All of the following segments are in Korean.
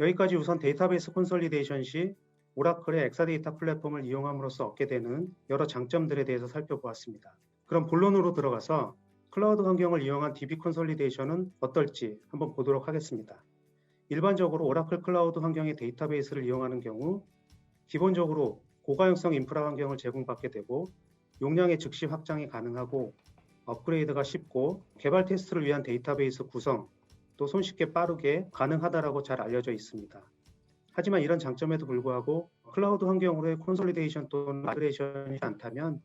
여기까지 우선 데이터베이스 콘솔리데이션 시 오라클의 엑사데이터 플랫폼을 이용함으로써 얻게 되는 여러 장점들에 대해서 살펴보았습니다. 그럼 본론으로 들어가서 클라우드 환경을 이용한 DB 콘솔리데이션은 어떨지 한번 보도록 하겠습니다. 일반적으로 오라클 클라우드 환경의 데이터베이스를 이용하는 경우 기본적으로 고가용성 인프라 환경을 제공받게 되고 용량의 즉시 확장이 가능하고 업그레이드가 쉽고 개발 테스트를 위한 데이터베이스 구성 또 손쉽게 빠르게 가능하다라고 잘 알려져 있습니다. 하지만 이런 장점에도 불구하고 클라우드 환경으로의 콘솔리데이션 또는 마이그레이션이 않다면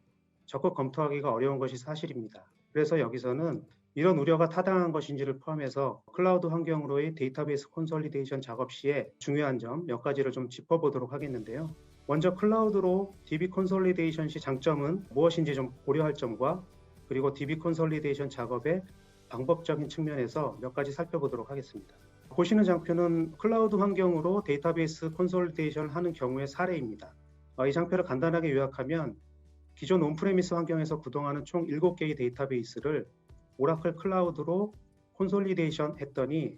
적극 검토하기가 어려운 것이 사실입니다. 그래서 여기서는 이런 우려가 타당한 것인지를 포함해서 클라우드 환경으로의 데이터베이스 콘솔리데이션 작업 시에 중요한 점 몇 가지를 좀 짚어보도록 하겠는데요. 먼저 클라우드로 DB 콘솔리데이션 시 장점은 무엇인지 좀 고려할 점과 그리고 DB 콘솔리데이션 작업의 방법적인 측면에서 몇 가지 살펴보도록 하겠습니다. 보시는 장표는 클라우드 환경으로 데이터베이스 콘솔리데이션을 하는 경우의 사례입니다. 이 장표를 간단하게 요약하면 기존 온프레미스 환경에서 구동하는 총 7개의 데이터베이스를 오라클 클라우드로 콘솔리데이션 했더니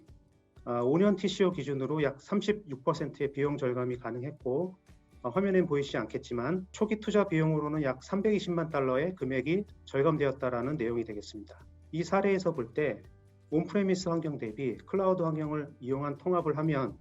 5년 TCO 기준으로 약 36%의 비용 절감이 가능했고 화면엔 보이시지 않겠지만 초기 투자 비용으로는 약 320만 달러의 금액이 절감되었다라는 내용이 되겠습니다. 이 사례에서 볼 때 온프레미스 환경 대비 클라우드 환경을 이용한 통합을 하면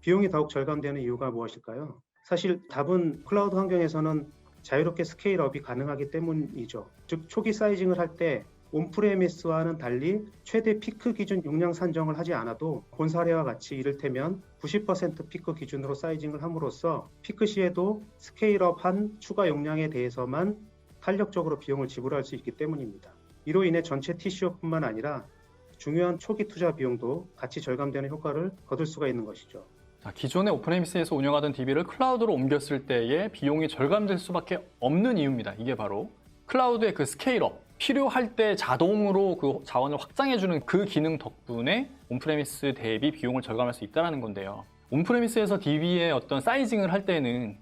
비용이 더욱 절감되는 이유가 무엇일까요? 사실 답은 클라우드 환경에서는 자유롭게 스케일업이 가능하기 때문이죠. 즉 초기 사이징을 할 때 온프레미스와는 달리 최대 피크 기준 용량 산정을 하지 않아도 본 사례와 같이 이를테면 90% 피크 기준으로 사이징을 함으로써 피크 시에도 스케일업한 추가 용량에 대해서만 탄력적으로 비용을 지불할 수 있기 때문입니다. 이로 인해 전체 TCO뿐만 아니라 중요한 초기 투자 비용도 같이 절감되는 효과를 거둘 수가 있는 것이죠. 기존의 오프레미스에서 운영하던 DB를 클라우드로 옮겼을 때의 비용이 절감될 수밖에 없는 이유입니다. 이게 바로 클라우드의 그 스케일업, 필요할 때 자동으로 그 자원을 확장해주는 그 기능 덕분에 온프레미스 대비 비용을 절감할 수 있다는 건데요. 온프레미스에서 DB의 어떤 사이징을 할 때는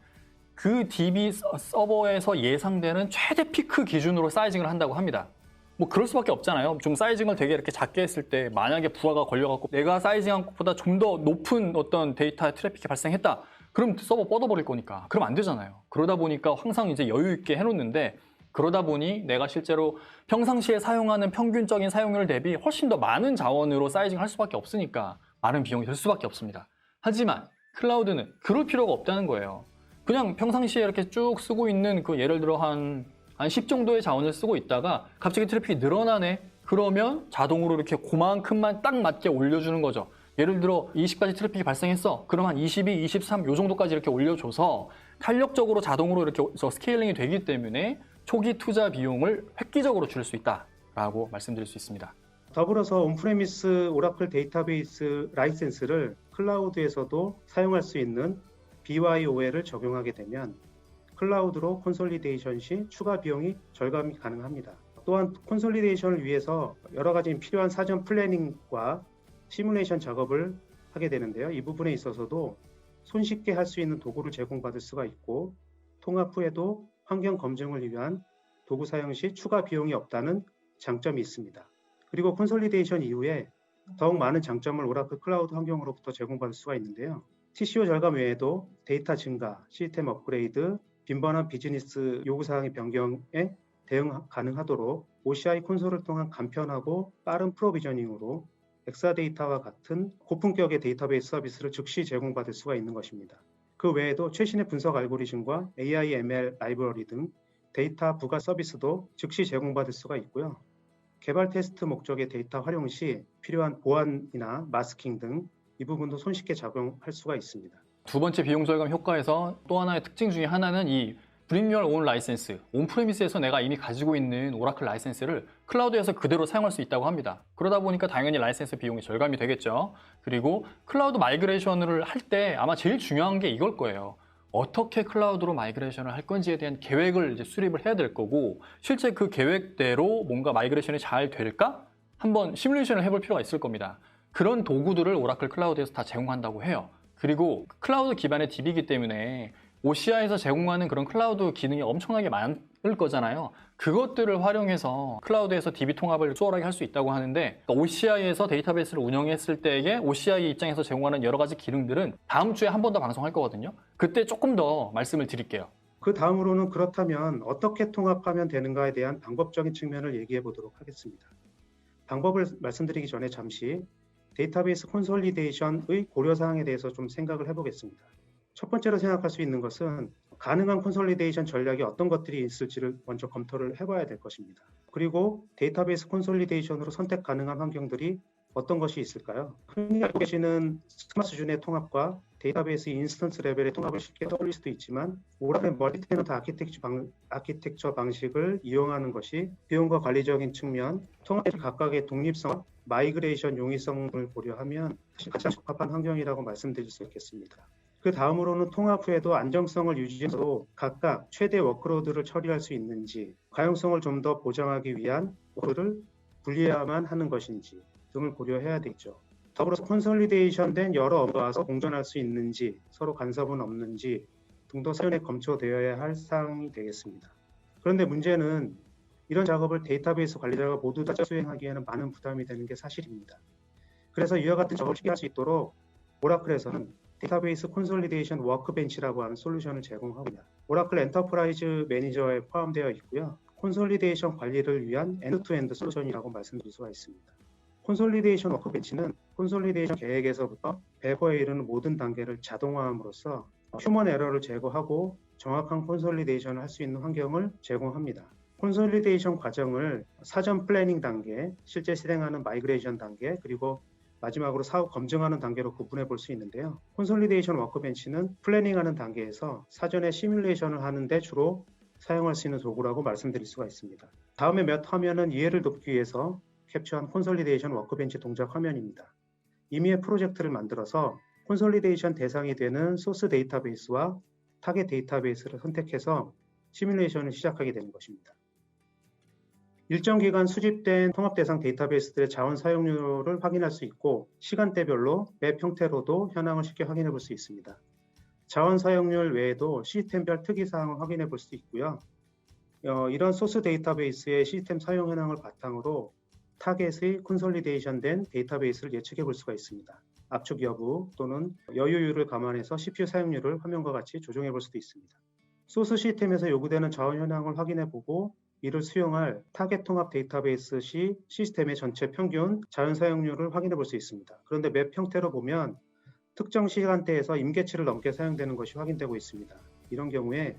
그 DB 서버에서 예상되는 최대 피크 기준으로 사이징을 한다고 합니다. 뭐 그럴 수밖에 없잖아요. 좀 사이징을 되게 이렇게 작게 했을 때 만약에 부하가 걸려갖고 내가 사이징한 것보다 좀 더 높은 어떤 데이터 트래픽이 발생했다. 그럼 서버 뻗어버릴 거니까. 그럼 안 되잖아요. 그러다 보니까 항상 이제 여유 있게 해놓는데 그러다 보니 내가 실제로 평상시에 사용하는 평균적인 사용률 대비 훨씬 더 많은 자원으로 사이징 할 수밖에 없으니까 많은 비용이 들 수밖에 없습니다. 하지만 클라우드는 그럴 필요가 없다는 거예요. 그냥 평상시에 이렇게 쭉 쓰고 있는 그 예를 들어 한 10 정도의 자원을 쓰고 있다가 갑자기 트래픽이 늘어나네? 그러면 자동으로 이렇게 그만큼만 딱 맞게 올려주는 거죠. 예를 들어 20까지 트래픽이 발생했어. 그럼 한 22, 23 요 정도까지 이렇게 올려줘서 탄력적으로 자동으로 이렇게 스케일링이 되기 때문에 초기 투자 비용을 획기적으로 줄일 수 있다라고 말씀드릴 수 있습니다. 더불어서 온프레미스 오라클 데이터베이스 라이센스를 클라우드에서도 사용할 수 있는 BYOL을 적용하게 되면 클라우드로 콘솔리데이션 시 추가 비용이 절감이 가능합니다. 또한 콘솔리데이션을 위해서 여러 가지 필요한 사전 플래닝과 시뮬레이션 작업을 하게 되는데요. 이 부분에 있어서도 손쉽게 할 수 있는 도구를 제공받을 수가 있고 통합 후에도 환경 검증을 위한 도구 사용 시 추가 비용이 없다는 장점이 있습니다. 그리고 콘솔리데이션 이후에 더욱 많은 장점을 오라클 클라우드 환경으로부터 제공받을 수가 있는데요. TCO 절감 외에도 데이터 증가, 시스템 업그레이드, 빈번한 비즈니스 요구사항의 변경에 대응 가능하도록 OCI 콘솔을 통한 간편하고 빠른 프로비저닝으로 엑사데이터와 같은 고품격의 데이터베이스 서비스를 즉시 제공받을 수가 있는 것입니다. 그 외에도 최신의 분석 알고리즘과 AI, ML 라이브러리 등 데이터 부가 서비스도 즉시 제공받을 수가 있고요. 개발 테스트 목적의 데이터 활용 시 필요한 보안이나 마스킹 등 이 부분도 손쉽게 작용할 수가 있습니다. 두 번째 비용 절감 효과에서 또 하나의 특징 중에 하나는 이 Bring Your Own 라이센스, 온프레미스에서 내가 이미 가지고 있는 오라클 라이센스를 클라우드에서 그대로 사용할 수 있다고 합니다. 그러다 보니까 당연히 라이센스 비용이 절감이 되겠죠. 그리고 클라우드 마이그레이션을 할 때 아마 제일 중요한 게 이걸 거예요. 어떻게 클라우드로 마이그레이션을 할 건지에 대한 계획을 이제 수립을 해야 될 거고 실제 그 계획대로 뭔가 마이그레이션이 잘 될까? 한번 시뮬레이션을 해볼 필요가 있을 겁니다. 그런 도구들을 오라클 클라우드에서 다 제공한다고 해요. 그리고 클라우드 기반의 DB이기 때문에 OCI에서 제공하는 그런 클라우드 기능이 엄청나게 거잖아요. 그것들을 활용해서 클라우드에서 DB 통합을 수월하게 할 수 있다고 하는데 OCI에서 데이터베이스를 운영했을 때의 OCI 입장에서 제공하는 여러 가지 기능들은 다음 주에 한 번 더 방송할 거거든요. 그때 조금 더 말씀을 드릴게요. 그 다음으로는 그렇다면 어떻게 통합하면 되는가에 대한 방법적인 측면을 얘기해 보도록 하겠습니다. 방법을 말씀드리기 전에 잠시 데이터베이스 콘솔리데이션의 고려사항에 대해서 좀 생각을 해보겠습니다. 첫 번째로 생각할 수 있는 것은 가능한 콘솔리데이션 전략이 어떤 것들이 있을지를 먼저 검토를 해봐야 될 것입니다. 그리고 데이터베이스 콘솔리데이션으로 선택 가능한 환경들이 어떤 것이 있을까요? 흔히 알고 계시는 스마 수준의 통합과 데이터베이스 인스턴스 레벨의 통합을 쉽게 떠올릴 수도 있지만 오라클의 멀티테넌트 아키텍처 방식을 이용하는 것이 비용과 관리적인 측면, 통합 각각의 독립성, 마이그레이션 용이성을 고려하면 가장 적합한 환경이라고 말씀드릴 수 있겠습니다. 그 다음으로는 통합 후에도 안정성을 유지해서 각각 최대 워크로드를 처리할 수 있는지, 가용성을 좀 더 보장하기 위한 워크를 분리해야만 하는 것인지 등을 고려해야 되죠. 더불어서 콘솔리데이션된 여러 업무와 공존할 수 있는지, 서로 간섭은 없는지 등도 사전에 검토되어야 할 사항이 되겠습니다. 그런데 문제는 이런 작업을 데이터베이스 관리자가 모두 다 수행하기에는 많은 부담이 되는 게 사실입니다. 그래서 이와 같은 작업을 쉽게 할 수 있도록 오라클에서는 데이터베이스 콘솔리데이션 워크벤치라고 하는 솔루션을 제공하고요. 오라클 엔터프라이즈 매니저에 포함되어 있고요. 콘솔리데이션 관리를 위한 엔드투엔드 솔루션이라고 말씀드릴 수가 있습니다. 콘솔리데이션 워크벤치는 콘솔리데이션 계획에서부터 배포에 이르는 모든 단계를 자동화함으로써 휴먼 에러를 제거하고 정확한 콘솔리데이션을 할 수 있는 환경을 제공합니다. 콘솔리데이션 과정을 사전 플래닝 단계, 실제 실행하는 마이그레이션 단계, 그리고 마지막으로 사후 검증하는 단계로 구분해 볼 수 있는데요. 콘솔리데이션 워크벤치는 플래닝하는 단계에서 사전에 시뮬레이션을 하는데 주로 사용할 수 있는 도구라고 말씀드릴 수가 있습니다. 다음에 몇 화면은 이해를 돕기 위해서 캡처한 콘솔리데이션 워크벤치 동작 화면입니다. 임의의 프로젝트를 만들어서 콘솔리데이션 대상이 되는 소스 데이터베이스와 타겟 데이터베이스를 선택해서 시뮬레이션을 시작하게 되는 것입니다. 일정 기간 수집된 통합 대상 데이터베이스들의 자원 사용률을 확인할 수 있고 시간대별로 맵 형태로도 현황을 쉽게 확인해 볼 수 있습니다. 자원 사용률 외에도 시스템별 특이사항을 확인해 볼 수 있고요. 이런 소스 데이터베이스의 시스템 사용 현황을 바탕으로 타겟의 콘솔리데이션된 데이터베이스를 예측해 볼 수가 있습니다. 압축 여부 또는 여유율을 감안해서 CPU 사용률을 화면과 같이 조정해 볼 수도 있습니다. 소스 시스템에서 요구되는 자원 현황을 확인해 보고 이를 수용할 타겟 통합 데이터베이스 시 시스템의 전체 평균 자원 사용률을 확인해 볼 수 있습니다. 그런데 맵 형태로 보면 특정 시간대에서 임계치를 넘게 사용되는 것이 확인되고 있습니다. 이런 경우에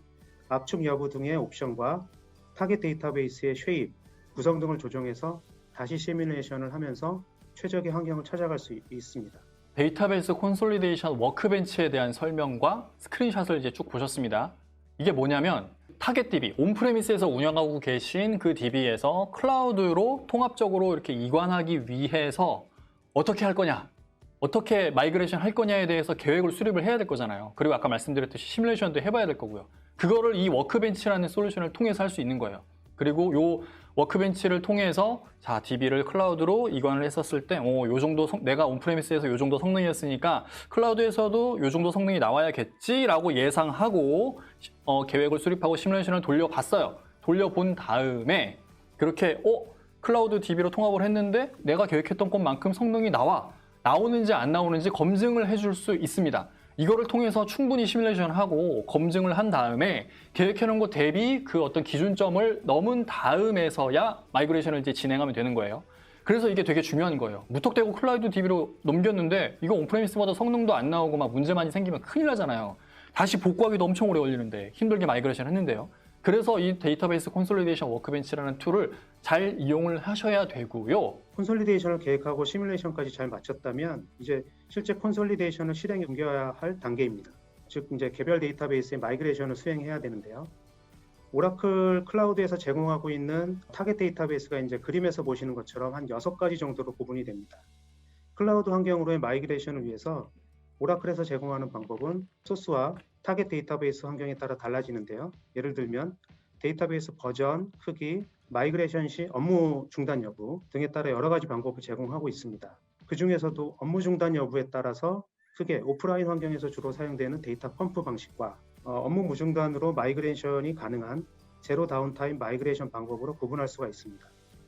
압축 여부 등의 옵션과 타겟 데이터베이스의 쉐입, 구성 등을 조정해서 다시 시뮬레이션을 하면서 최적의 환경을 찾아갈 수 있습니다. 데이터베이스 콘솔리데이션 워크벤치에 대한 설명과 스크린샷을 이제 쭉 보셨습니다. 이게 뭐냐면 타겟 DB, 온프레미스에서 운영하고 계신 그 DB에서 클라우드로 통합적으로 이렇게 이관하기 위해서 어떻게 할 거냐, 어떻게 마이그레이션 할 거냐에 대해서 계획을 수립을 해야 될 거잖아요. 그리고 아까 말씀드렸듯이 시뮬레이션도 해봐야 될 거고요. 그거를 이 워크벤치라는 솔루션을 통해서 할 수 있는 거예요. 그리고 요 워크벤치를 통해서 자 DB를 클라우드로 이관을 했었을 때 요 정도 내가 온프레미스에서 요 정도 성능이었으니까 클라우드에서도 요 정도 성능이 나와야겠지라고 예상하고 계획을 수립하고 시뮬레이션을 돌려봤어요. 돌려본 다음에 그렇게 클라우드 DB로 통합을 했는데 내가 계획했던 것만큼 성능이 나오는지 안 나오는지 검증을 해줄 수 있습니다. 이거를 통해서 충분히 시뮬레이션을 하고 검증을 한 다음에 계획해놓은 것 대비 그 어떤 기준점을 넘은 다음에서야 마이그레이션을 이제 진행하면 되는 거예요. 그래서 이게 되게 중요한 거예요. 무턱대고 클라우드 DB로 넘겼는데 이거 온프레미스보다 성능도 안 나오고 막 문제만 생기면 큰일 나잖아요. 다시 복구하기도 엄청 오래 걸리는데 힘들게 마이그레이션 했는데요. 그래서 이 데이터베이스 콘솔리데이션 워크벤치라는 툴을 잘 이용을 하셔야 되고요. 콘솔리데이션을 계획하고 시뮬레이션까지 잘 마쳤다면 이제 실제 콘솔리데이션을 실행에 옮겨야 할 단계입니다. 즉 이제 개별 데이터베이스의 마이그레이션을 수행해야 되는데요. 오라클 클라우드에서 제공하고 있는 타겟 데이터베이스가 이제 그림에서 보시는 것처럼 한 6가지 정도로 구분이 됩니다. 클라우드 환경으로의 마이그레이션을 위해서 오라클에서 제공하는 방법은 소스와 타겟 데이터베이스 환경에 따라 달라지는데요. 예를 들면 데이터베이스 버전, 크기, 마이그레이션 시 업무 중단 여부 등에 따라 여러 가지 방법을 제공하고 있습니다. 그 중에서도 업무 중단 여부에 따라서 크게 오프라인 환경에서 주로 사용되는 데이터 펌프 방식과 업무 무중단으로 마이그레이션이 가능한 제로 다운타임 마이그레이션 방법으로 구분할 수가 있습니다.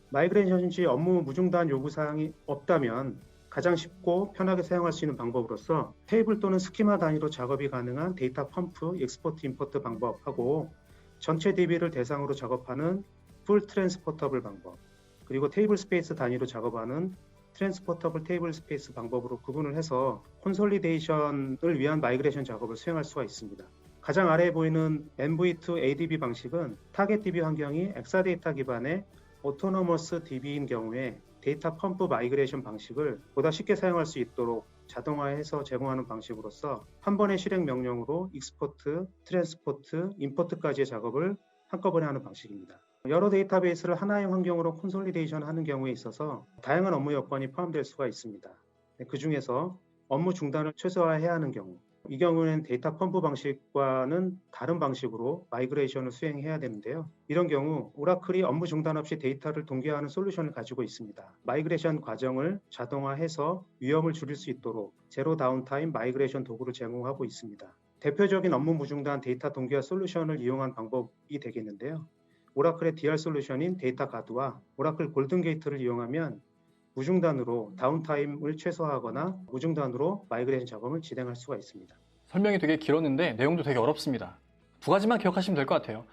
마이그레이션 시 업무 무중단 요구사항이 없다면 가장 쉽고 편하게 사용할 수 있는 방법으로서 테이블 또는 스키마 단위로 작업이 가능한 데이터 펌프, 익스포트, 임포트 방법하고 전체 DB를 대상으로 작업하는 풀 트랜스포터블 방법, 그리고 테이블 스페이스 단위로 작업하는 트랜스포터블 테이블 스페이스 방법으로 구분을 해서 콘솔리데이션을 위한 마이그레이션 작업을 수행할 수가 있습니다. 가장 아래에 보이는 MV2 ADB 방식은 타겟 DB 환경이 엑사데이터 기반의 오토노머스 DB인 경우에 데이터 펌프 마이그레이션 방식을 보다 쉽게 사용할 수 있도록 자동화해서 제공하는 방식으로서 한 번의 실행 명령으로 익스포트, 트랜스포트, 임포트까지의 작업을 한꺼번에 하는 방식입니다. 여러 데이터베이스를 하나의 환경으로 콘솔리데이션 하는 경우에 있어서 다양한 업무 여건이 포함될 수가 있습니다. 그 중에서 업무 중단을 최소화해야 하는 경우, 이 경우에는 데이터 펌프 방식과는 다른 방식으로 마이그레이션을 수행해야 되는데요. 이런 경우 오라클이 업무 중단 없이 데이터를 동기화하는 솔루션을 가지고 있습니다. 마이그레이션 과정을 자동화해서 위험을 줄일 수 있도록 제로 다운타임 마이그레이션 도구를 제공하고 있습니다. 대표적인 업무 무중단 데이터 동기화 솔루션을 이용한 방법이 되겠는데요. 오라클의 DR 솔루션인 데이터 가드와 오라클 골든 게이트를 이용하면 무중단으로 다운타임을 최소화하거나 무중단으로 마이그레이션 작업을 진행할 수가 있습니다. 설명이 되게 길었는데 내용도 되게 어렵습니다. 두 가지만 기억하시면 될 것 같아요.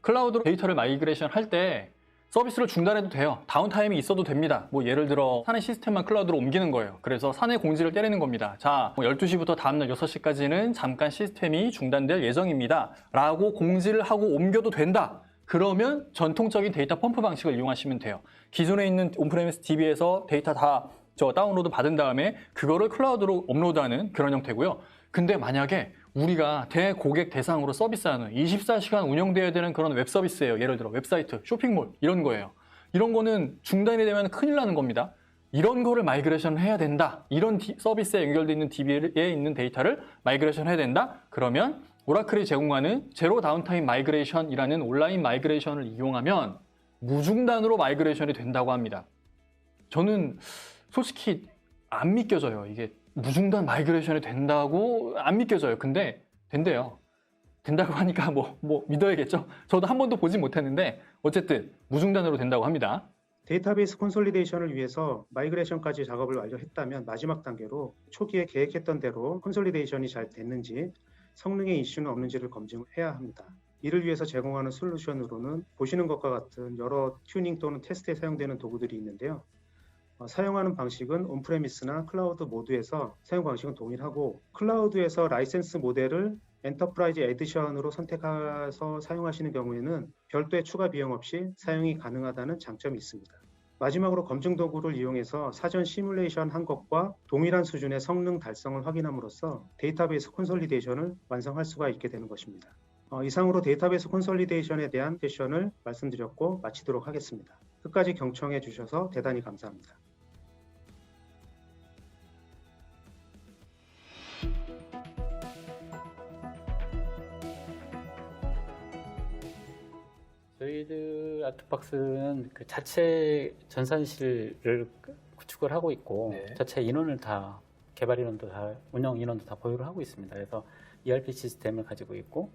클라우드로 데이터를 마이그레이션 할 때 서비스를 중단해도 돼요. 다운타임이 있어도 됩니다. 뭐 예를 들어 사내 시스템만 클라우드로 옮기는 거예요. 그래서 사내 공지를 때리는 겁니다. 자, 12시부터 다음날 6시까지는 잠깐 시스템이 중단될 예정입니다. 라고 공지를 하고 옮겨도 된다. 그러면 전통적인 데이터 펌프 방식을 이용하시면 돼요. 기존에 있는 온프레미스 DB에서 데이터 다 다운로드 받은 다음에 그거를 클라우드로 업로드하는 그런 형태고요. 근데 만약에 우리가 대고객 대상으로 서비스하는 24시간 운영돼야 되는 그런 웹 서비스예요. 예를 들어 웹사이트, 쇼핑몰 이런 거예요. 이런 거는 중단이 되면 큰일 나는 겁니다. 이런 거를 마이그레이션 해야 된다. 이런 서비스에 연결되어 있는 DB에 있는 데이터를 마이그레이션 해야 된다. 그러면 오라클이 제공하는 제로 다운타임 마이그레이션이라는 온라인 마이그레이션을 이용하면 무중단으로 마이그레이션이 된다고 합니다. 저는 솔직히 안 믿겨져요. 이게 무중단 마이그레이션이 된다고 안 믿겨져요. 근데 된대요. 된다고 하니까 뭐 믿어야겠죠? 저도 한 번도 보진 못했는데 어쨌든 무중단으로 된다고 합니다. 데이터베이스 콘솔리데이션을 위해서 마이그레이션까지 작업을 완료했다면 마지막 단계로 초기에 계획했던 대로 콘솔리데이션이 잘 됐는지 성능의 이슈는 없는지를 검증해야 합니다. 이를 위해서 제공하는 솔루션으로는 보시는 것과 같은 여러 튜닝 또는 테스트에 사용되는 도구들이 있는데요. 사용하는 방식은 온프레미스나 클라우드 모두에서 사용 방식은 동일하고 클라우드에서 라이센스 모델을 엔터프라이즈 에디션으로 선택해서 사용하시는 경우에는 별도의 추가 비용 없이 사용이 가능하다는 장점이 있습니다. 마지막으로 검증 도구를 이용해서 사전 시뮬레이션 한 것과 동일한 수준의 성능 달성을 확인함으로써 데이터베이스 콘솔리데이션을 완성할 수가 있게 되는 것입니다. 이상으로 데이터베이스 콘솔리데이션에 대한 세션을 말씀드렸고 마치도록 하겠습니다. 끝까지 경청해 주셔서 대단히 감사합니다. 저희들 아트박스는 그 자체 전산실을 구축을 하고 있고 네. 자체 인원을 다 개발 인원도 다 운영 인원도 다 보유를 하고 있습니다. 그래서 ERP 시스템을 가지고 있고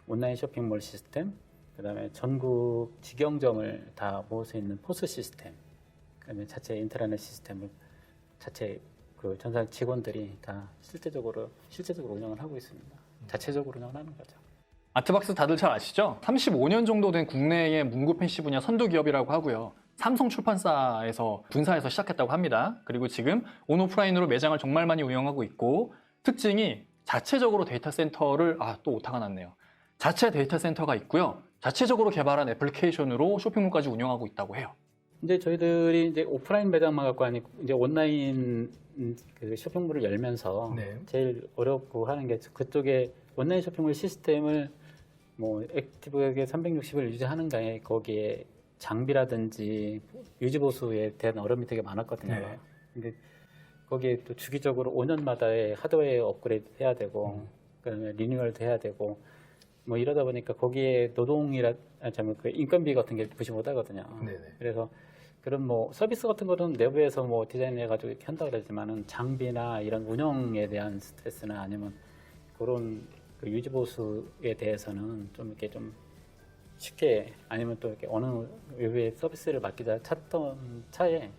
온라인 쇼핑몰 시스템, 그다음에 전국 직영점을 다 모을 수 있는 포스 시스템, 그다음에 자체 인트라넷 시스템을 자체 그 전산 직원들이 다 실제적으로 운영을 하고 있습니다. 자체적으로 운영을 하는 거죠. 아트박스 다들 잘 아시죠? 35년 정도 된 국내의 문구 펜시 분야 선두 기업이라고 하고요. 삼성 출판사에서 분사해서 시작했다고 합니다. 그리고 지금 온오프라인으로 매장을 정말 많이 운영하고 있고 특징이 자체적으로 데이터 센터를 또 오타가 났네요. 자체 데이터 센터가 있고요. 자체적으로 개발한 애플리케이션으로 쇼핑몰까지 운영하고 있다고 해요. 이제 저희들이 이제 오프라인 매장만 갖고 아니고 이제 온라인 그 쇼핑몰을 열면서 네. 제일 어렵고 하는 게 그쪽에 온라인 쇼핑몰 시스템을 뭐 액티브하게 360을 유지하는가에 거기에 장비라든지 유지 보수에 대한 어려움이 되게 많았거든요. 네. 근데 거기에 또 주기적으로 5년마다의 하드웨어 업그레이드 해야 되고 그다음에 리뉴얼도 해야 되고 뭐 이러다 보니까 거기에 그 인건비 같은 게 무시 못 하거든요. 네네. 그래서 그런 뭐 서비스 같은 거는 내부에서 뭐 디자인해가지고 이렇게 한다고 그러지만은 장비나 이런 운영에 대한 스트레스나 아니면 그런 그 유지 보수에 대해서는 좀 이렇게 좀 쉽게 아니면 또 이렇게 어느 외부의 서비스를 맡기자 찾던 차에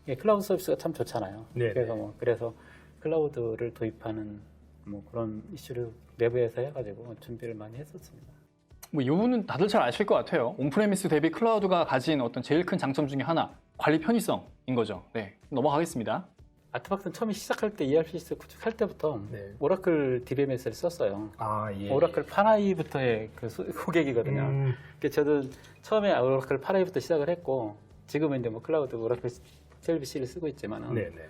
이게 클라우드 서비스가 참 좋잖아요. 네네. 그래서 클라우드를 도입하는 뭐 그런 이슈를 내부에서 해가지고 준비를 많이 했었습니다. 뭐 이 부분은 다들 잘 아실 것 같아요. 온프레미스 대비 클라우드가 가진 어떤 제일 큰 장점 중에 하나, 관리 편의성인 거죠. 네, 넘어가겠습니다. 아트박스는 처음에 시작할 때 ERP 시스템 구축할 때부터 네. 오라클 DBMS를 썼어요. 아, 예. 오라클 파나이부터의 그 고객이거든요. 그러니까 저도 처음에 오라클 파나이부터 시작을 했고 지금은 이제 뭐 클라우드 오라클 CLBC를 쓰고 있지만은 네네.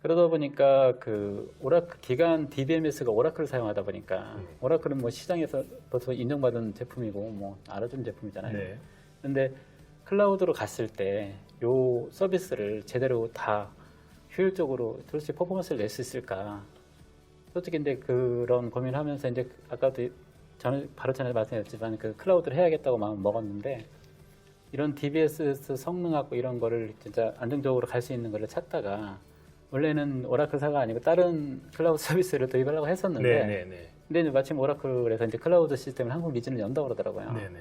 그러다 보니까 그 오라클 기간 DBMS가 오라클을 사용하다 보니까 오라클은 뭐 시장에서 벌써 인정받은 제품이고 뭐 알아준 제품이잖아요. 네. 근데 클라우드로 갔을 때 요 서비스를 제대로 다 효율적으로 도대체 퍼포먼스를 낼 수 있을까? 솔직히 이제 그런 고민을 하면서 이제 아까도 저는 바로 전에 말씀드렸지만 그 클라우드를 해야겠다고 마음 먹었는데 이런 DBS 성능하고 이런 거를 진짜 안정적으로 갈 수 있는 거를 찾다가 원래는 오라클사가 아니고 다른 클라우드 서비스를 도입하려고 했었는데 네네네. 근데 이제 마침 오라클에서 이제 클라우드 시스템을 한국 리즌을 연다고 그러더라고요. 네네.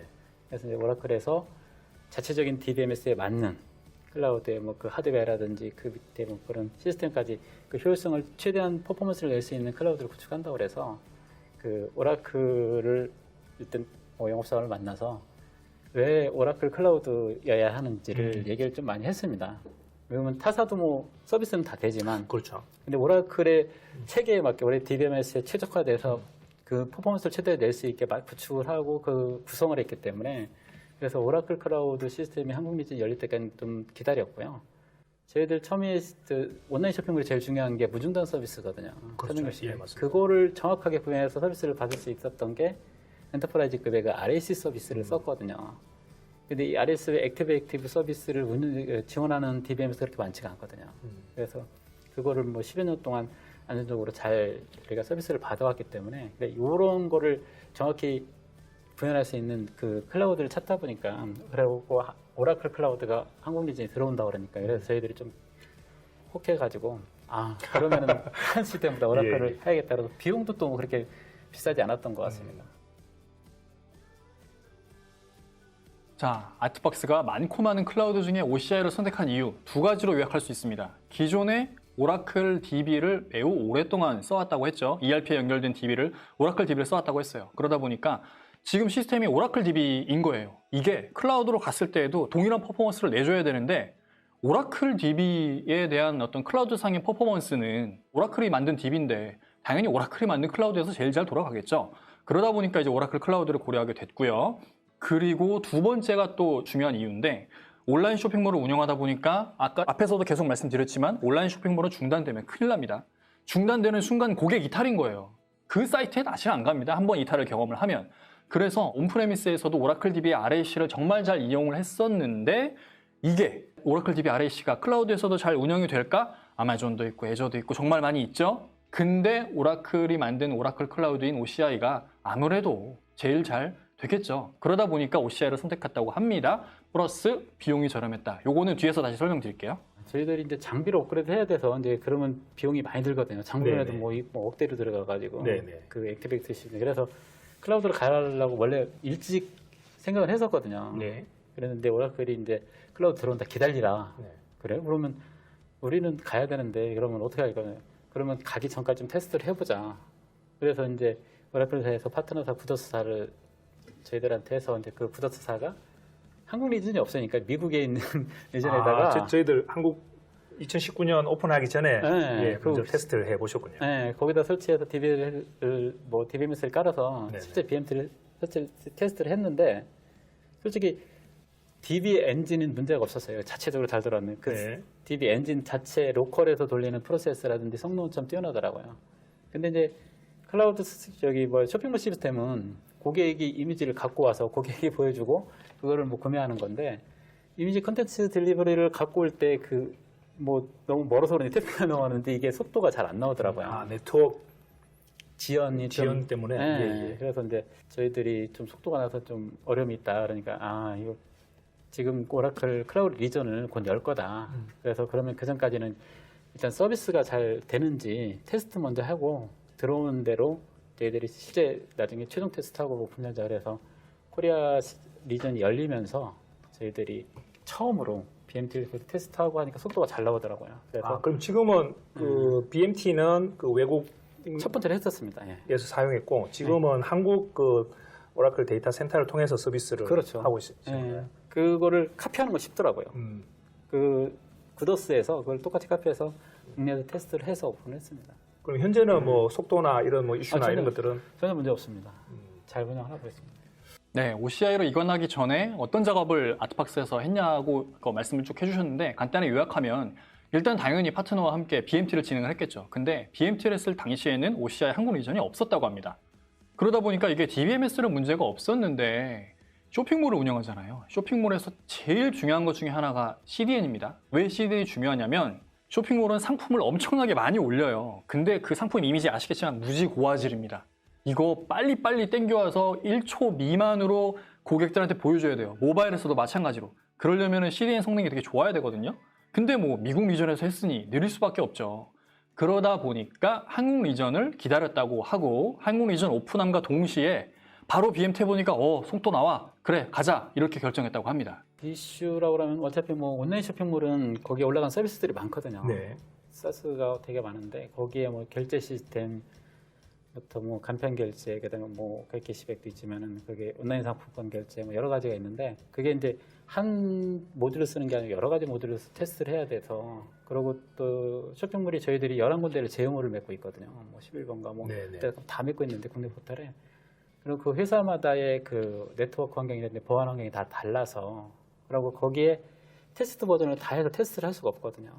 그래서 이제 오라클에서 자체적인 DBMS에 맞는 클라우드의 뭐 그 하드웨어라든지 그 밑에 뭐 그런 시스템까지 그 효율성을 최대한 퍼포먼스를 낼 수 있는 클라우드를 구축한다고 그래서 그 오라클을 일단 영업사원을 만나서 왜 오라클 클라우드여야 하는지를 얘기를 좀 많이 했습니다. 왜냐면 타사도 뭐 서비스는 다 되지만 그렇죠. 근데 오라클의 체계에 맞게 원래 DBMS에 최적화돼서 그 퍼포먼스를 최대한 낼 수 있게 구축을 하고 그 구성을 했기 때문에 그래서 오라클 클라우드 시스템이 한국 리즌 열릴 때까지 좀 기다렸고요. 저희들 처음에 온라인 쇼핑몰이 제일 중요한 게 무중단 서비스거든요. 그렇죠. 예, 맞습니다. 그거를 정확하게 구현해서 서비스를 받을 수 있었던 게 엔터프라이즈급의 그 RAC 서비스를 썼거든요. 근데 이 RAC 액티브 서비스를 지원하는 DBMS가 그렇게 많지가 않거든요. 그래서 그거를 뭐 10여 년 동안 안정적으로 잘 우리가 서비스를 받아왔기 때문에 이런 거를 정확히 구현할 수 있는 그 클라우드를 찾다 보니까 그리고 오라클 클라우드가 한국 리즌에 들어온다 그러니까 그래서 저희들이 좀 혹해가지고 그러면은 한 시스템보다 오라클을 예. 해야겠다. 그래서 비용도 또 그렇게 비싸지 않았던 것 같습니다. 자, 아트박스가 많고 많은 클라우드 중에 OCI를 선택한 이유 두 가지로 요약할 수 있습니다. 기존의 오라클 DB를 매우 오랫동안 써왔다고 했죠. ERP에 연결된 DB를 오라클 DB를 써왔다고 했어요. 그러다 보니까 지금 시스템이 오라클 DB인 거예요. 이게 클라우드로 갔을 때에도 동일한 퍼포먼스를 내줘야 되는데 오라클 DB에 대한 어떤 클라우드상의 퍼포먼스는 오라클이 만든 DB인데 당연히 오라클이 만든 클라우드에서 제일 잘 돌아가겠죠. 그러다 보니까 이제 오라클 클라우드를 고려하게 됐고요. 그리고 두 번째가 또 중요한 이유인데 온라인 쇼핑몰을 운영하다 보니까 아까 앞에서도 계속 말씀드렸지만 온라인 쇼핑몰은 중단되면 큰일 납니다. 중단되는 순간 고객 이탈인 거예요. 그 사이트에 다시 안 갑니다. 한번 이탈을 경험을 하면. 그래서 온프레미스에서도 오라클 DB의 RAC를 정말 잘 이용을 했었는데 이게 오라클 DB RAC가 클라우드에서도 잘 운영이 될까? 아마존도 있고 애저도 있고 정말 많이 있죠. 근데 오라클이 만든 오라클 클라우드인 OCI가 아무래도 제일 잘 되겠죠. 그러다 보니까 OCI를 선택했다고 합니다. 플러스 비용이 저렴했다. 요거는 뒤에서 다시 설명드릴게요. 저희들이 이제 장비를 업그레이드 해야 돼서 이제 그러면 비용이 많이 들거든요. 장비만 해도 네네. 뭐 억대로 들어가가지고 네네. 그 액티베이트 시스템. 그래서 클라우드로 가려고 원래 일찍 생각을 했었거든요. 네. 그랬는데 오라클이 이제 클라우드 들어온다 기다리라. 네. 그래? 그러면 우리는 가야 되는데 그러면 어떻게 할까요? 그러면 가기 전까지 좀 테스트를 해보자. 그래서 이제 오라클사에서 파트너사 구더스사를 저희들한테 해서 이제 그 구더스사가 한국 리전이 없으니까 미국에 있는 리전에다가 저희들 한국 2019년 오픈하기 전에 네, 먼저 테스트를 해보셨군요. 네, 거기다 설치해서 DBMS를 깔아서 네네. 실제 BMT를 테스트를 했는데 솔직히 DB 엔진은 문제가 없었어요. 자체적으로 잘 돌았는 그 네. DB 엔진 자체 로컬에서 돌리는 프로세스라든지 성능은 참 뛰어나더라고요. 근데 이제 클라우드 쇼핑몰 시스템은 고객이 이미지를 갖고 와서 고객이 보여주고 그거를 뭐 구매하는 건데 이미지 컨텐츠 딜리버리를 갖고 올 때 뭐 너무 멀어서 그런지 태핑가 나오는데 이게 속도가 잘 안 나오더라고요. 네트워크 지연 때문에. 네, 그래서 이제 저희들이 좀 속도가 나서 좀 어려움이 있다. 그러니까 이거 지금 오라클 클라우드 리전을 곧 열 거다. 그래서 그러면 그 전까지는 일단 서비스가 잘 되는지 테스트 먼저 하고 들어오는 대로 저희들이 실제 나중에 최종 테스트하고 분야자 그래서 코리아 리전이 열리면서 저희들이 처음으로 BMT를 테스트하고 하니까 속도가 잘 나오더라고요. 그래서 그럼 지금은 그 BMT는 그 외국에서 첫 번째로 했었습니다. 예. 사용했고 지금은 한국 그 오라클 데이터 센터를 통해서 서비스를 그렇죠. 하고 있어요. 예. 그거를 카피하는 거 쉽더라고요. 그 구더스에서 그걸 똑같이 카피해서 국내에서 테스트를 해서 오픈했습니다. 그럼 현재는 뭐 속도나 이런 뭐 이슈나 전혀- 이런 것들은 전혀 문제 없습니다. 잘 운영하고 있습니다. 네, OCI로 이관하기 전에 어떤 작업을 아트박스에서 했냐고 그 말씀을 쭉 해주셨는데 간단히 요약하면 일단 당연히 파트너와 함께 BMT를 진행을 했겠죠. 근데 BMT를 했을 당시에는 OCI 한국 리전이 없었다고 합니다. 그러다 보니까 이게 DBMS는 문제가 없었는데 쇼핑몰을 운영하잖아요. 쇼핑몰에서 제일 중요한 것 중에 하나가 CDN입니다. 왜 CDN이 중요하냐면 쇼핑몰은 상품을 엄청나게 많이 올려요. 근데 그 상품 이미지 아시겠지만 무지 고화질입니다. 이거 빨리빨리 땡겨와서 1초 미만으로 고객들한테 보여줘야 돼요. 모바일에서도 마찬가지로. 그러려면 CDN 성능이 되게 좋아야 되거든요. 근데 뭐 미국 리전에서 했으니 느릴 수밖에 없죠. 그러다 보니까 한국 리전을 기다렸다고 하고 한국 리전 오픈함과 동시에 바로 BMT 해보니까 속도 나와. 그래 가자. 이렇게 결정했다고 합니다. 이슈라고 하면 어차피 뭐 온라인 쇼핑몰은 거기에 올라간 서비스들이 많거든요. 네. 사스가 되게 많은데 거기에 뭐 결제 시스템부터 뭐 간편 결제, 그다음에 뭐 캐시백도 있지만은 그게 온라인 상품권 결제 뭐 여러 가지가 있는데 그게 이제 한 모듈을 쓰는 게 아니고 여러 가지 모듈을 테스트를 해야 돼서 그리고 또 쇼핑몰이 저희들이 11군데를 제휴몰을 맺고 있거든요. 뭐 11번가 뭐 네네. 다 맺고 있는데 국내 포털에 그리고 그 회사마다의 그 네트워크 환경이라든지 보안 환경이 다 달라서 그리고 거기에 테스트 버전을 다 해서 테스트를 할 수가 없거든요.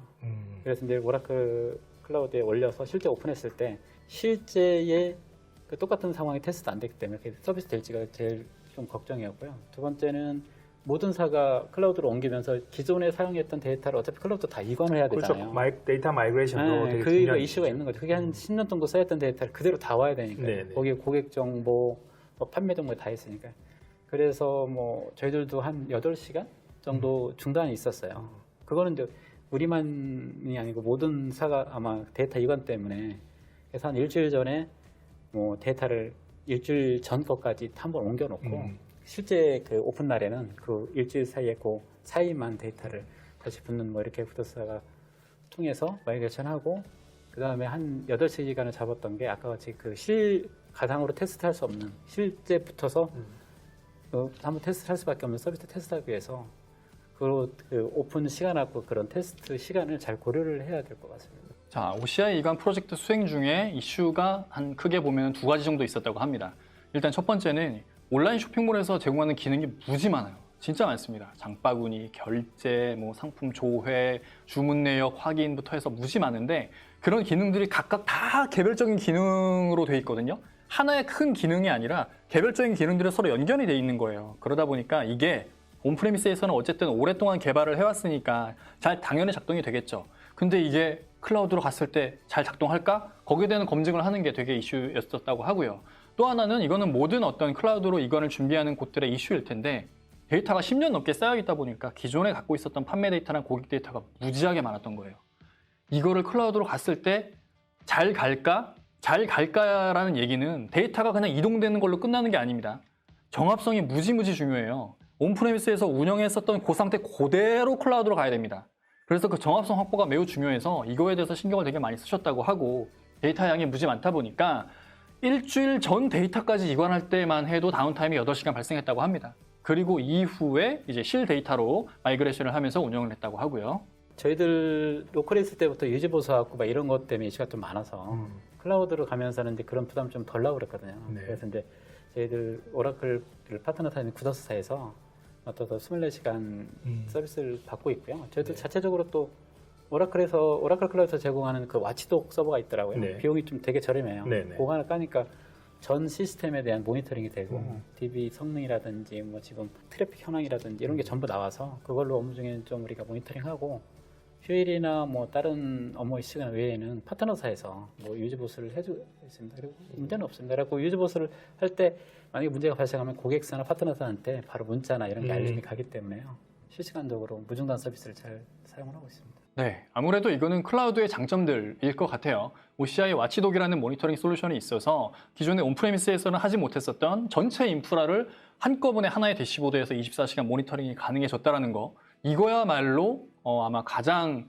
그래서 이제 오라클 클라우드에 올려서 실제 오픈했을 때 실제의 그 똑같은 상황이 테스트 안 되기 때문에 서비스 될지가 제일 좀 걱정이었고요. 두 번째는 모든 사가 클라우드로 옮기면서 기존에 사용했던 데이터를 어차피 클라우드 다 이관을 해야 그렇죠. 되잖아요. 데이터 마이그레이션도 되게 그 중요한 이슈가 있는 거죠. 그게 한 10년 정도 쌓였던 데이터를 그대로 다 와야 되니까 네네. 거기에 고객 정보, 뭐 판매 정보 다 있으니까. 그래서 뭐 저희들도 한 8시간 정도 중단이 있었어요. 그거는 이제 우리만이 아니고 모든 사가 아마 데이터 이관 때문에 그래서 한 일주일 전에 뭐 데이터를 일주일 전 것까지 한 번 옮겨놓고 실제 그 오픈 날에는 그 일주일 사이에 그 사이만 데이터를 다시 붙는 뭐 이렇게 구더스가 통해서 마이그레이션하고 그 다음에 한 8시간을 잡았던 게 아까 같이 그 가상으로 테스트할 수 없는 실제 붙어서 한번 테스트를 할 수밖에 없는 서비스 테스트하기 위해서 그 오픈 시간하고 그런 테스트 시간을 잘 고려를 해야 될 것 같습니다. 자, OCI 이관 프로젝트 수행 중에 이슈가 한 크게 보면 2가지 정도 있었다고 합니다. 일단 첫 번째는 온라인 쇼핑몰에서 제공하는 기능이 무지 많아요. 진짜 많습니다. 장바구니, 결제, 뭐 상품 조회, 주문 내역 확인부터 해서 무지 많은데 그런 기능들이 각각 다 개별적인 기능으로 돼 있거든요. 하나의 큰 기능이 아니라 개별적인 기능들이 서로 연결이 돼 있는 거예요. 그러다 보니까 이게 온프레미스에서는 어쨌든 오랫동안 개발을 해왔으니까 당연히 작동이 되겠죠. 근데 이게 클라우드로 갔을 때 잘 작동할까? 거기에 대한 검증을 하는 게 되게 이슈였었다고 하고요. 또 하나는 이거는 모든 어떤 클라우드로 이건을 준비하는 곳들의 이슈일 텐데 데이터가 10년 넘게 쌓여있다 보니까 기존에 갖고 있었던 판매 데이터나 고객 데이터가 무지하게 많았던 거예요. 이거를 클라우드로 갔을 때 잘 갈까? 잘 갈까라는 얘기는 데이터가 그냥 이동되는 걸로 끝나는 게 아닙니다. 정합성이 무지무지 중요해요. 온프레미스에서 운영했었던 그 상태 그대로 클라우드로 가야 됩니다. 그래서 그 정합성 확보가 매우 중요해서 이거에 대해서 신경을 되게 많이 쓰셨다고 하고 데이터 양이 무지 많다 보니까 일주일 전 데이터까지 이관할 때만 해도 다운타임이 8시간 발생했다고 합니다. 그리고 이후에 이제 실 데이터로 마이그레이션을 하면서 운영을 했다고 하고요. 저희들 로컬에 있을 때부터 유지 보수하고 막 이런 것 때문에 이슈가 좀 많아서 클라우드로 가면서는 이제 그런 부담 좀 덜 나고 그랬거든요. 네. 그래서 이제 저희들 오라클 파트너 사인 구더스사에서 어떤 24시간 서비스를 받고 있고요. 저희들 자체적으로 또 오라클에서 오라클 클라우드에서 제공하는 그 와치독 서버가 있더라고요. 네. 비용이 좀 되게 저렴해요. 네. 그거 하나 까니까 전 시스템에 대한 모니터링이 되고 DB 성능이라든지 뭐 지금 트래픽 현황이라든지 이런 게 전부 나와서 그걸로 업무 중에 좀 우리가 모니터링하고 휴일이나 뭐 다른 업무 시간 외에는 파트너사에서 뭐 유지 보수를 해주고 있습니다. 그리고 문제는 없습니다. 그리고 유지 보수를 할 때 만약에 문제가 발생하면 고객사나 파트너사한테 바로 문자나 이런 게 알림이 가기 때문에요. 실시간적으로 무중단 서비스를 잘 사용을 하고 있습니다. 네, 아무래도 이거는 클라우드의 장점들일 것 같아요. OCI 와치독이라는 모니터링 솔루션이 있어서 기존의 온프레미스에서는 하지 못했었던 전체 인프라를 한꺼번에 하나의 대시보드에서 24시간 모니터링이 가능해졌다는 거, 이거야말로 아마 가장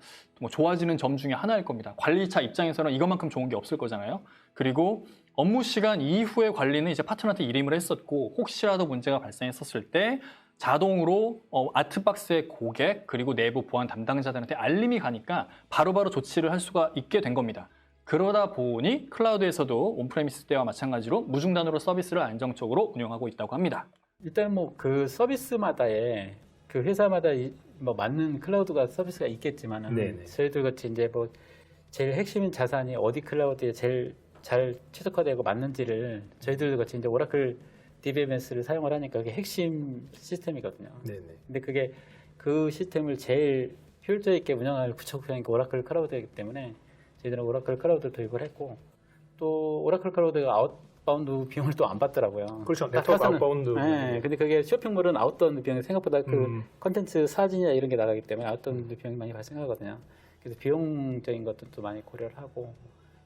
좋아지는 점 중에 하나일 겁니다. 관리차 입장에서는 이것만큼 좋은 게 없을 거잖아요. 그리고 업무 시간 이후의 관리는 이제 파트너한테 일임을 했었고, 혹시라도 문제가 발생했었을 때 자동으로 아트박스의 고객 그리고 내부 보안 담당자들한테 알림이 가니까 바로바로 조치를 할 수가 있게 된 겁니다. 그러다 보니 클라우드에서도 온프레미스 때와 마찬가지로 무중단으로 서비스를 안정적으로 운영하고 있다고 합니다. 일단 뭐 그 서비스마다의 그 회사마다 뭐 맞는 클라우드가 서비스가 있겠지만은 네네. 저희들 같이 이제 뭐 제일 핵심인 자산이 어디 클라우드에 제일 잘 최적화되고 맞는지를 저희들 같이 이제 오라클 DBMS를 사용을 하니까 그게 핵심 시스템이거든요. 네네. 근데 그게 그 시스템을 제일 효율적 있게 운영할 구축형이 오라클 클라우드이기 때문에 저희들은 오라클 클라우드를 도입을 했고, 또 오라클 클라우드가 아웃바운드 비용을 또 안 받더라고요. 그렇죠. 딱 네트워크 사서는- 아웃바운드. 네, 근데 그게 쇼핑몰은 아웃바운드 비용이 생각보다 그 컨텐츠 사진이나 이런 게 나가기 때문에 아웃바운드 비용이 많이 발생하거든요. 그래서 비용적인 것들도 많이 고려를 하고,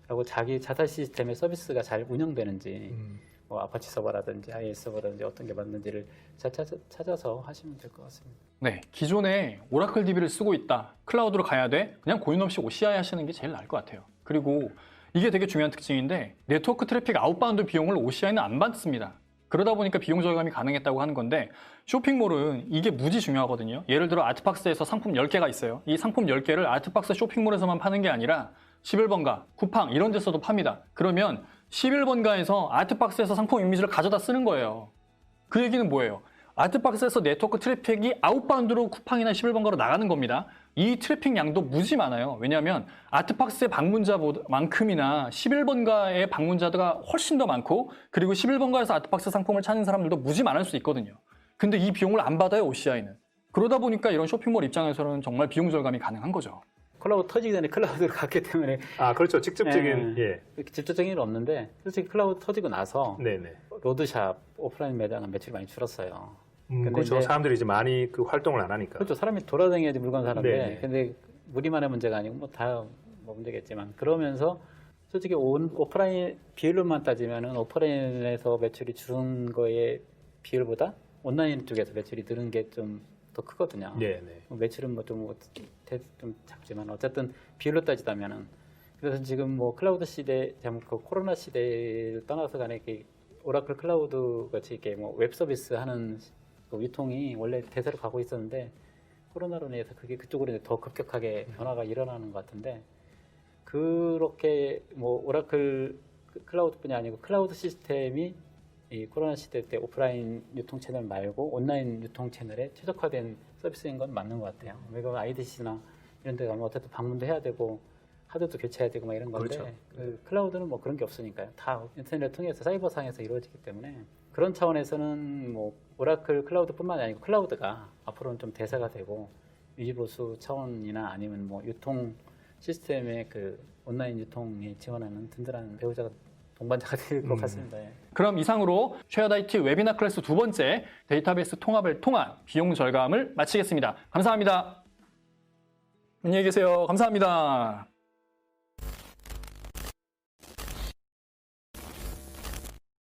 그리고 자기 자사 시스템의 서비스가 잘 운영되는지, 뭐 아파치 서버라든지 IIS 서버라든지 어떤 게 맞는지를 잘 찾아서 하시면 될 것 같습니다. 네, 기존에 오라클 DB를 쓰고 있다, 클라우드로 가야 돼, 그냥 고민 없이 OCI 하시는 게 제일 나을 것 같아요. 그리고 이게 되게 중요한 특징인데, 네트워크 트래픽 아웃바운드 비용을 OCI는 안 받습니다. 그러다 보니까 비용 절감이 가능했다고 하는 건데, 쇼핑몰은 이게 무지 중요하거든요. 예를 들어 아트박스에서 상품 10개가 있어요. 이 상품 10개를 아트박스 쇼핑몰에서만 파는 게 아니라 11번가, 쿠팡 이런 데서도 팝니다. 그러면 11번가에서 아트박스에서 상품 이미지를 가져다 쓰는 거예요. 그 얘기는 뭐예요? 아트박스에서 네트워크 트래픽이 아웃바운드로 쿠팡이나 11번가로 나가는 겁니다. 이 트래픽 양도 무지 많아요. 왜냐하면 아트박스의 방문자만큼이나 11번가의 방문자가 훨씬 더 많고, 그리고 11번가에서 아트박스 상품을 찾는 사람들도 무지 많을 수 있거든요. 근데 이 비용을 안 받아요, OCI는. 그러다 보니까 이런 쇼핑몰 입장에서는 정말 비용 절감이 가능한 거죠. 클라우드 터지기 전에 클라우드로 갔기 때문에 아, 그렇죠. 직접적인, 예. 직접적인 일은 없는데, 솔직히 클라우드 터지고 나서 네네. 로드샵, 오프라인 매장은 매출이 많이 줄었어요. 근데 그렇죠. 이제- 사람들이 이제 많이 그 활동을 안 하니까. 그렇죠. 사람이 돌아다녀야지 물건 사는데, 네네. 근데 우리만의 문제가 아니고 뭐 다 뭐 문제겠지만, 그러면서 솔직히 오프라인 비율로만 따지면은 오프라인에서 매출이 줄은 거의 비율보다 온라인 쪽에서 매출이 늘은 게 좀 더 크거든요. 네네. 매출은 좀 작지만 어쨌든 비율로 따지자면은, 그래서 지금 뭐 클라우드 시대, 그 코로나 시대를 떠나서 간에 이렇게 오라클 클라우드 같이 이렇게 뭐 웹 서비스 하는 그 유통이 원래 대세로 가고 있었는데, 코로나로 인해서 그게 그쪽으로 이제 더 급격하게 변화가 일어나는 것 같은데, 그렇게 뭐 오라클 클라우드뿐이 아니고 클라우드 시스템이 이 코로나 시대 때 오프라인 유통 채널 말고 온라인 유통 채널에 최적화된 서비스인 건 맞는 것 같아요. 왜냐면 IDC나 이런 데 가면 어쨌든 방문도 해야 되고 하드도 교체해야 되고 막 이런 건데, 그렇죠. 그 클라우드는 뭐 그런 게 없으니까요. 다 인터넷을 통해서 사이버상에서 이루어지기 때문에, 그런 차원에서는 뭐 오라클 클라우드뿐만 아니고 클라우드가 앞으로는 좀 대세가 되고 유지보수 차원이나 아니면 뭐 유통 시스템의 그 온라인 유통에 지원하는 든든한 배우자가 동반자가 될 것 같습니다. 예. 그럼 이상으로 쉐어드 IT 웨비나 클래스 2번째 데이터베이스 통합을 통한 비용 절감을 마치겠습니다. 감사합니다. 안녕히 계세요. 감사합니다.